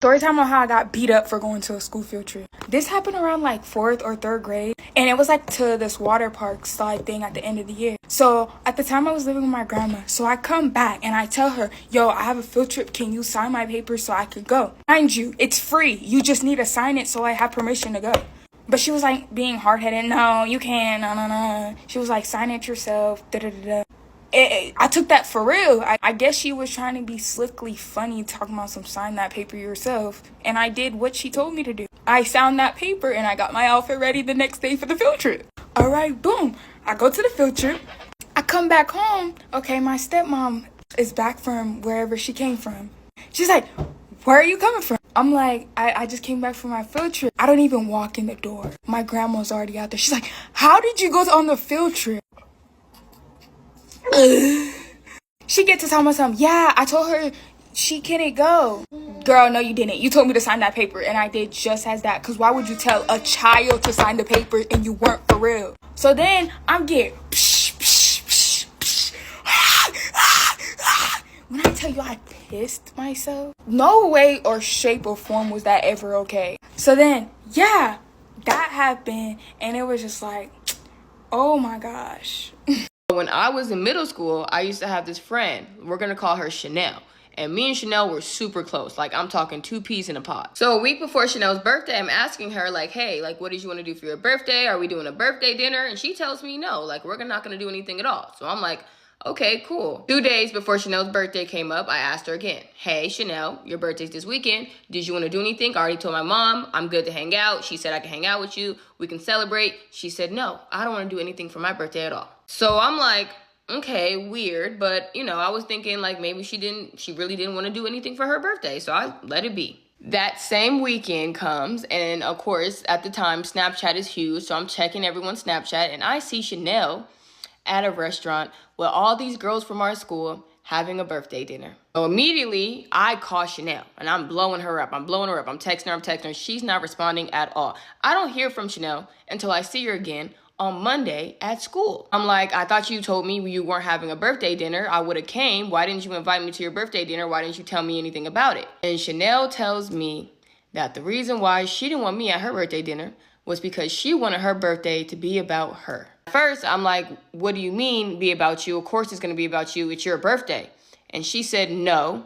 Story time on how I got beat up for going to a school field trip. This happened around like 4th or 3rd grade. And it was like to this water park slide thing at the end of the year. So at the time I was living with my grandma. So I come back and I tell her, yo, I have a field trip. Can you sign my papers so I could go? Mind you, it's free. You just need to sign it so I have permission to go. But she was like being hard-headed. No, you can't. No. She was like, sign it yourself. Da-da-da-da. I took that for real. I guess she was trying to be slickly funny, talking about some sign that paper yourself. And I did what she told me to do. I signed that paper and I got my outfit ready the next day for the field trip. All right, boom. I go to the field trip. I come back home. Okay, my stepmom is back from wherever she came from. She's like, where are you coming from? I'm like, I just came back from my field trip. I don't even walk in the door. My grandma's already out there. She's like, how did you go on the field trip? She gets to tell me something. Yeah, I told her she couldn't go. Girl, no, you didn't. You told me to sign that paper, and I did just as that. Because why would you tell a child to sign the paper and you weren't for real? So then I'm getting when I tell you I pissed myself, no way or shape or form was that ever okay. So then, yeah, that happened, and it was just like, oh my gosh. When I was in middle school, I used to have this friend. We're going to call her Chanel. And me and Chanel were super close. Like, I'm talking 2 peas in a pod. So a week before Chanel's birthday, I'm asking her, like, hey, like, what did you want to do for your birthday? Are we doing a birthday dinner? And she tells me no. Like, we're not going to do anything at all. So I'm like, okay, cool. 2 days before Chanel's birthday came up, I asked her again, hey, Chanel, your birthday's this weekend. Did you want to do anything? I already told my mom I'm good to hang out. She said I can hang out with you. We can celebrate. She said, no, I don't want to do anything for my birthday at all. So I'm like, okay, weird. But, you know, I was thinking like maybe she really didn't want to do anything for her birthday. So I let it be. That same weekend comes, and of course, at the time, Snapchat is huge. So I'm checking everyone's Snapchat, and I see Chanel at a restaurant with all these girls from our school having a birthday dinner. So immediately, I call Chanel, and I'm blowing her up. I'm texting her. She's not responding at all. I don't hear from Chanel until I see her again on Monday at school. I'm like, I thought you told me you weren't having a birthday dinner. I would have came. Why didn't you invite me to your birthday dinner? Why didn't you tell me anything about it? And Chanel tells me that the reason why she didn't want me at her birthday dinner was because she wanted her birthday to be about her. First, I'm like, what do you mean be about you? Of course it's going to be about you. It's your birthday. And she said, no,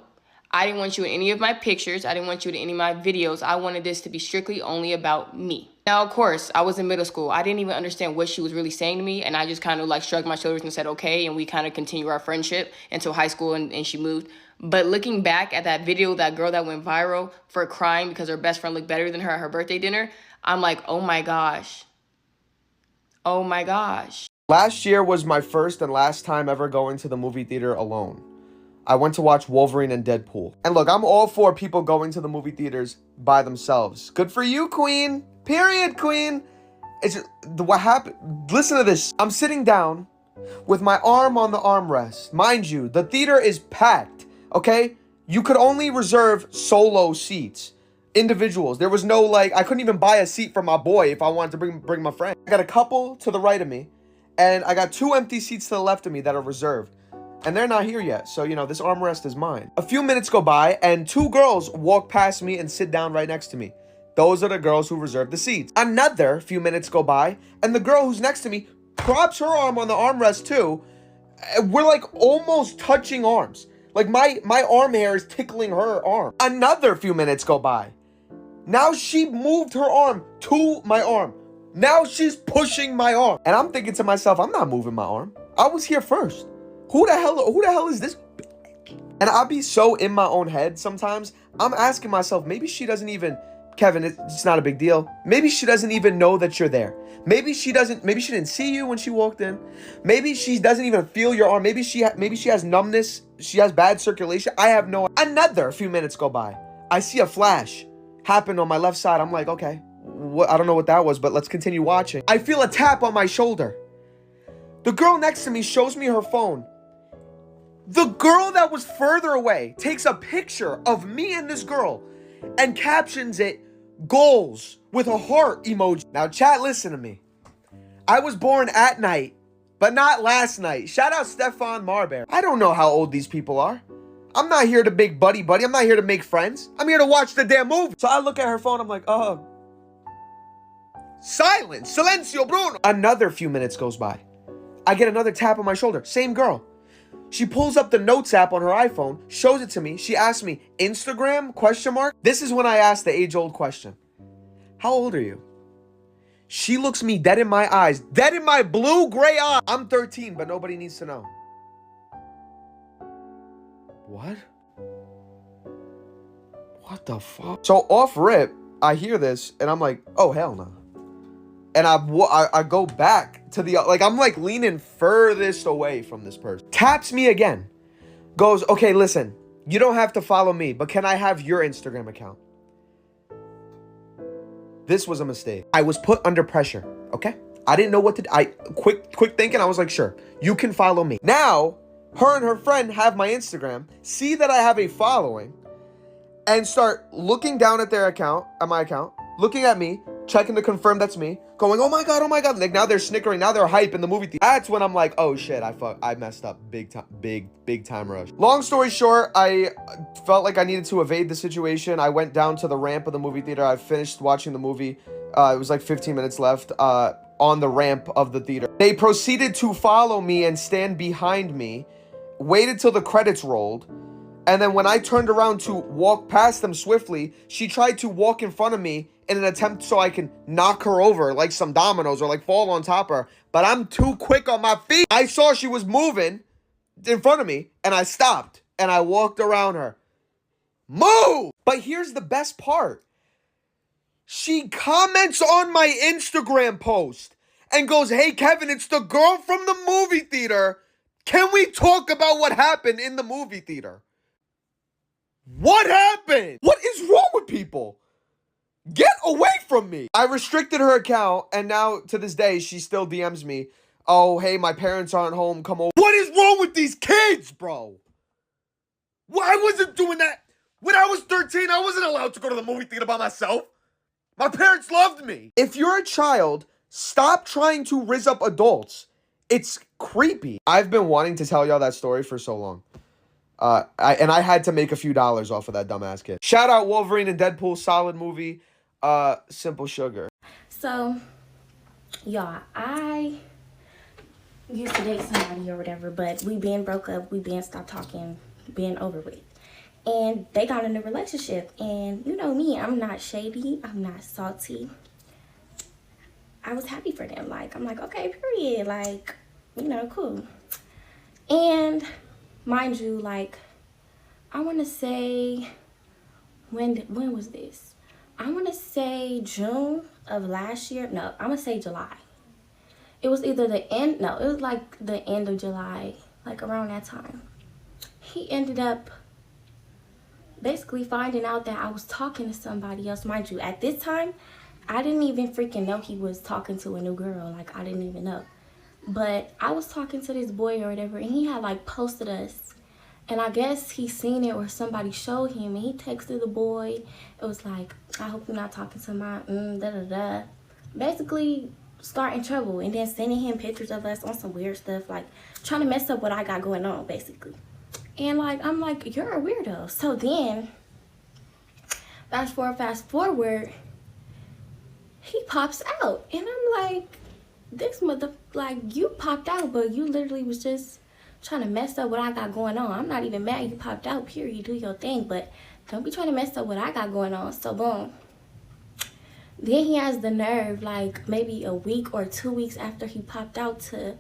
I didn't want you in any of my pictures. I didn't want you in any of my videos. I wanted this to be strictly only about me. Now, of course, I was in middle school. I didn't even understand what she was really saying to me. And I just kind of like shrugged my shoulders and said, okay. And we kind of continued our friendship until high school and she moved. But looking back at that video, that girl that went viral for crying because her best friend looked better than her at her birthday dinner, I'm like, oh my gosh. Oh my gosh. Last year was my first and last time ever going to the movie theater alone. I went to watch Wolverine and Deadpool. And look, I'm all for people going to the movie theaters by themselves. Good for you, queen. Period, queen. It's just, what happened? Listen to this. I'm sitting down with my arm on the armrest. Mind you, the theater is packed, okay? You could only reserve solo seats, individuals. There was no, like, I couldn't even buy a seat for my boy if I wanted to bring my friend. I got a couple to the right of me, and I got 2 empty seats to the left of me that are reserved. And they're not here yet, so, you know, this armrest is mine. A few minutes go by, and 2 girls walk past me and sit down right next to me. Those are the girls who reserved the seats. Another few minutes go by, and the girl who's next to me props her arm on the armrest too. We're like almost touching arms. Like my arm hair is tickling her arm. Another few minutes go by. Now she moved her arm to my arm. Now she's pushing my arm. And I'm thinking to myself, I'm not moving my arm. I was here first. Who the hell is this? And I'll be so in my own head sometimes. I'm asking myself, maybe she doesn't even, Kevin, it's not a big deal. Maybe she doesn't even know that you're there. Maybe she didn't see you when she walked in. Maybe she doesn't even feel your arm. Maybe she has numbness. She has bad circulation. I have no. Another few minutes go by. I see a flash happen on my left side. I'm like, okay, I don't know what that was, but let's continue watching. I feel a tap on my shoulder. The girl next to me shows me her phone. The girl that was further away takes a picture of me and this girl and captions it, goals, with a heart emoji. Now, chat, listen to me. I was born at night, but not last night. Shout out Stefan Marbear. I don't know how old these people are. I'm not here to make buddy-buddy. I'm not here to make friends. I'm here to watch the damn movie. So I look at her phone. I'm like, silence. Silencio, Bruno. Another few minutes goes by. I get another tap on my shoulder. Same girl. She pulls up the notes app on her iPhone, shows it to me. She asks me, Instagram, question mark? This is when I ask the age-old question. How old are you? She looks me dead in my eyes, dead in my blue-gray eye. I'm 13, but nobody needs to know. What? What the fuck? So off rip, I hear this, and I'm like, oh, hell no. And I go back to the, like, I'm like leaning furthest away from this person. Taps me again. Goes, okay, listen, you don't have to follow me, but can I have your Instagram account? This was a mistake. I was put under pressure, okay? I didn't know what to do. Quick thinking, I was like, sure, you can follow me. Now, her and her friend have my Instagram, see that I have a following, and start looking down at their account, at my account, looking at me, checking to confirm that's me, going, oh my God. Like, now they're snickering, now they're hype in the movie theater. That's when I'm like, oh shit, I messed up big time rush. Long story short, I felt like I needed to evade the situation. I went down to the ramp of the movie theater. I finished watching the movie. It was like 15 minutes left on the ramp of the theater. They proceeded to follow me and stand behind me, waited till the credits rolled. And then when I turned around to walk past them swiftly, she tried to walk in front of me in an attempt so I can knock her over like some dominoes or like fall on top of her. But I'm too quick on my feet. I saw she was moving in front of me and I stopped and I walked around her. Move! But here's the best part. She comments on my Instagram post and goes, hey, Kevin, it's the girl from the movie theater. Can we talk about what happened in the movie theater? What happened? What is wrong with people? Get away from me. I restricted her account, and now to this day, she still DMs me. Oh, hey, my parents aren't home. Come over. What is wrong with these kids, bro? Well, I wasn't doing that. When I was 13, I wasn't allowed to go to the movie theater by myself. My parents loved me. If you're a child, stop trying to rizz up adults. It's creepy. I've been wanting to tell y'all that story for so long. I had to make a few dollars off of that dumbass kid. Shout out Wolverine and Deadpool, solid movie. Simple Sugar. So, y'all, I used to date somebody or whatever, but we been broke up, we been stopped talking, been over with. And they got in a relationship, and you know me, I'm not shady, I'm not salty. I was happy for them. Like, I'm like, okay, period. Like, you know, cool. And mind you, like, I want to say, when was this? I want to say June of last year. No, I'm going to say July. It was either the end, no, it was like the end of July, like around that time. He ended up basically finding out that I was talking to somebody else. Mind you, at this time, I didn't even freaking know he was talking to a new girl. Like, I didn't even know. But I was talking to this boy or whatever, and he had, like, posted us. And I guess he seen it or somebody showed him, and he texted the boy. It was like, I hope you're not talking to my da-da-da. Basically, starting trouble, and then sending him pictures of us on some weird stuff, like, trying to mess up what I got going on, basically. And, like, I'm like, you're a weirdo. So then, fast forward, he pops out. And I'm like, this like, you popped out, but you literally was just trying to mess up what I got going on. I'm not even mad you popped out, period. Do your thing, but don't be trying to mess up what I got going on. So, boom. Then he has the nerve, like, maybe a week or 2 weeks after he popped out, to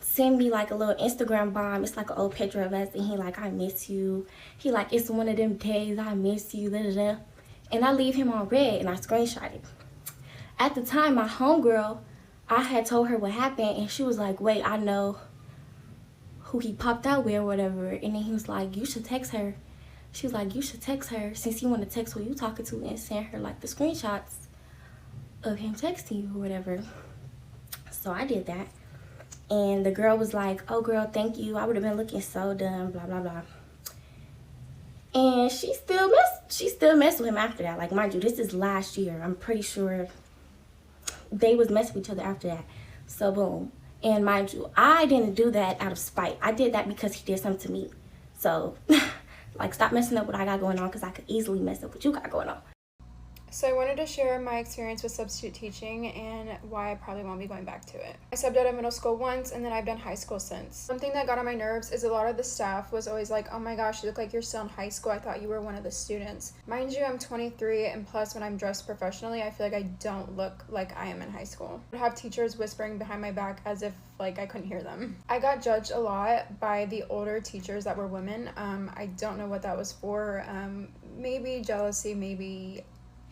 send me, like, a little Instagram bomb. It's, like, an old picture of us, and he, like, I miss you. He, like, it's one of them days, I miss you, da-da-da. And I leave him on red, and I screenshot it. At the time, my homegirl, I had told her what happened, and she was like, wait, I know who he popped out with or whatever. And then he was like, you should text her. She was like, you should text her, since you want to text who you talking to, and send her, like, the screenshots of him texting you or whatever. So I did that. And the girl was like, oh, girl, thank you. I would have been looking so dumb, blah, blah, blah. And she still messed with him after that. Like, mind you, this is last year. I'm pretty sure they was messing with each other after that. So, boom. And mind you, I didn't do that out of spite. I did that because he did something to me. So, Like, stop messing up what I got going on, because I could easily mess up what you got going on. So I wanted to share my experience with substitute teaching and why I probably won't be going back to it. I subbed out of middle school once, and then I've done high school since. Something that got on my nerves is a lot of the staff was always like, oh my gosh, you look like you're still in high school. I thought you were one of the students. Mind you, I'm 23, and plus when I'm dressed professionally, I feel like I don't look like I am in high school. I would have teachers whispering behind my back as if like I couldn't hear them. I got judged a lot by the older teachers that were women. I don't know what that was for. Maybe jealousy, maybe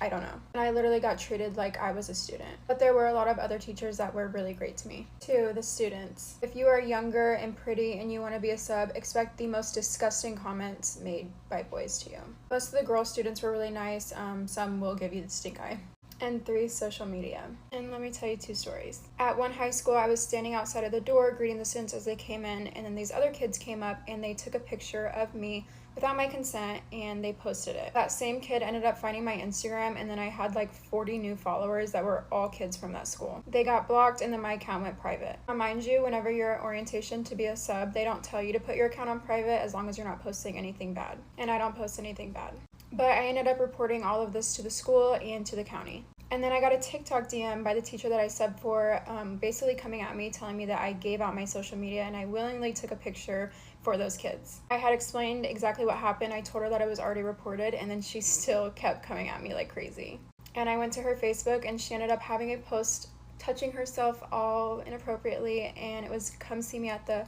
I don't know. And I literally got treated like I was a student. But there were a lot of other teachers that were really great to me. 2, the students. If you are younger and pretty and you want to be a sub, expect the most disgusting comments made by boys to you. Most of the girl students were really nice. Some will give you the stink eye. And 3, social media. And let me tell you 2 stories. At one high school, I was standing outside of the door greeting the students as they came in, and then these other kids came up and they took a picture of me without my consent and they posted it. That same kid ended up finding my Instagram, and then I had like 40 new followers that were all kids from that school. They got blocked and then my account went private. Now, mind you, whenever you're at orientation to be a sub, they don't tell you to put your account on private as long as you're not posting anything bad. And I don't post anything bad. But I ended up reporting all of this to the school and to the county. And then I got a TikTok DM by the teacher that I subbed for, basically coming at me, telling me that I gave out my social media and I willingly took a picture for those kids. I had explained exactly what happened. I told her that it was already reported, and then she still kept coming at me like crazy. And I went to her Facebook, and she ended up having a post touching herself all inappropriately, and it was come see me at the...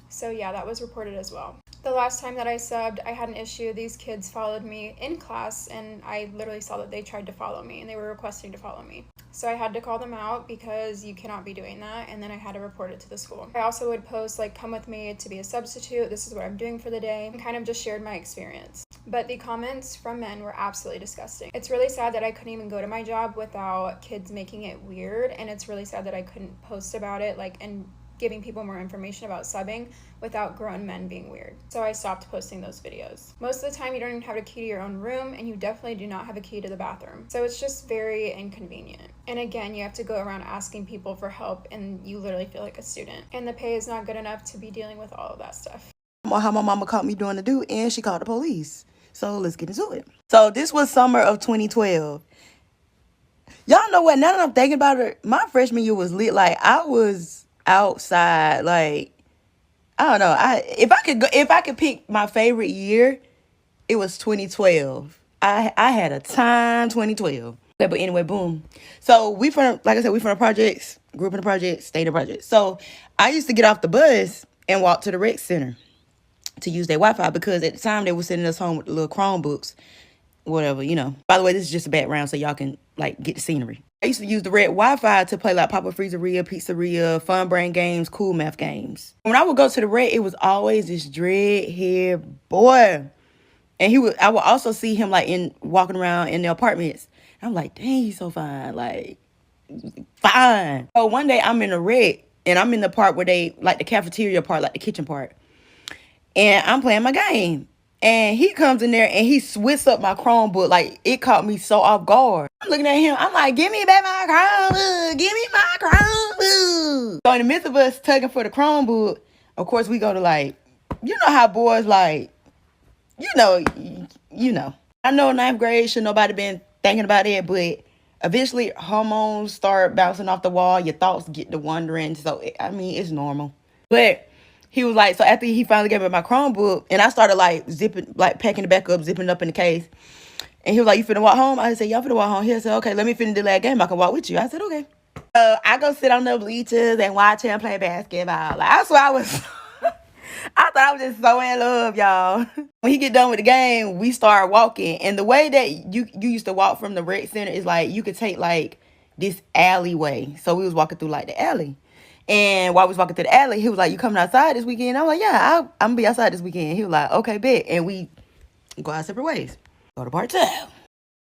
So yeah, that was reported as well. The last time that I subbed, I had an issue. These kids followed me in class, and I literally saw that they tried to follow me, and they were requesting to follow me. So I had to call them out because you cannot be doing that, and then I had to report it to the school. I also would post like, come with me to be a substitute, this is what I'm doing for the day, and kind of just shared my experience. But the comments from men were absolutely disgusting. It's really sad that I couldn't even go to my job without kids making it weird, and it's really sad that I couldn't post about it and giving people more information about subbing without grown men being weird. So I stopped posting those videos. Most of the time, you don't even have a key to your own room, and you definitely do not have a key to the bathroom. So it's just very inconvenient. And again, you have to go around asking people for help, and you literally feel like a student. And the pay is not good enough to be dealing with all of that stuff. How my mama caught me doing the do, and she called the police. So let's get into it. So this was summer of 2012. Y'all know what? Now that I'm thinking about it, my freshman year was lit. Like, I was outside, like, I don't know. If I could pick my favorite year, it was 2012. I had a time 2012. But anyway, boom. So we from the projects, group in the projects, state of projects. So I used to get off the bus and walk to the rec center to use their Wi-Fi, because at the time they were sending us home with the little Chromebooks, whatever, you know. By the way, this is just a background so y'all can like get the scenery. I used to use the red Wi-Fi to play like Papa Freezeria, Pizzeria, Fun Brain games, Cool Math games. When I would go to the red, it was always this dread-haired boy. And I would also see him like walking around in the apartments. I'm like, dang, he's so fine. Like, fine. So one day I'm in the red, and I'm in the part where they, like the cafeteria part, like the kitchen part. And I'm playing my game. And he comes in there and he switched up my Chromebook. Like, it caught me so off guard. I'm looking at him. I'm like, give me back my Chromebook. Give me my Chromebook. So in the midst of us tugging for the Chromebook, of course, we go to like, you know how boys like, you know. I know in 9th grade, should nobody been thinking about it, but eventually hormones start bouncing off the wall. Your thoughts get to wandering. So, it's normal. But he was like, so after he finally gave me my Chromebook, and I started like packing it back up, zipping it up in the case. And he was like, you finna walk home? I said, y'all finna walk home. He said, okay, let me finish the last game. I can walk with you. I said, okay. I go sit on the bleachers and watch him play basketball. Like, I swear I thought I was just so in love, y'all. When he get done with the game, we start walking. And the way that you used to walk from the rec center is like, you could take like this alleyway. So we was walking through like the alley. And while we was walking through the alley, he was like, you coming outside this weekend? I'm like, yeah, I'm going to be outside this weekend. He was like, okay, bet. And we go our separate ways. Go to part 2.